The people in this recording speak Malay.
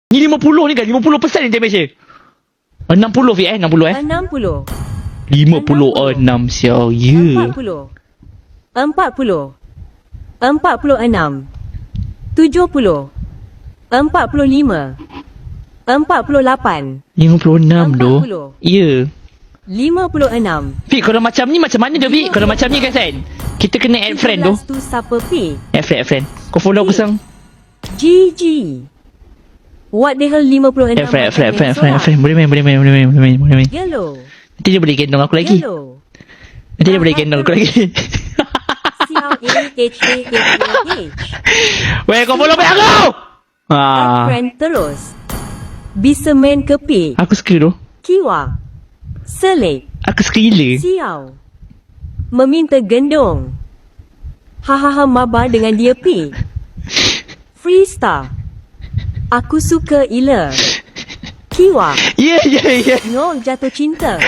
Ni 50 ni kan, 50% ni damage dia. 60 Fik 60 60 56 sial, ya. 40 46 70 45 48 56 doh. 40. Ya. 56 Fik, kalau macam ni macam mana tu Fik? Kalau macam ni kan kita kena add friend tu. 13 tu siapa P? Add friend. Kau follow aku sang. GG. What the hell 56 Friend. Boleh main. Yellow. Nanti dia boleh gendong aku lagi. Yellow. Nanti dia boleh gendong aku lagi. C-R-A-H-A-H-A-H. Weh, kau follow back aku! Add friend terus. Bisa main kepik. Aku suka tu. Kiwa. Selik. Aku suka gila. Siau. Meminta gendong. Hahaha maba dengan dia pi. Freestar. Aku suka ila. Kiwa. Ya. Ngol jatuh cinta.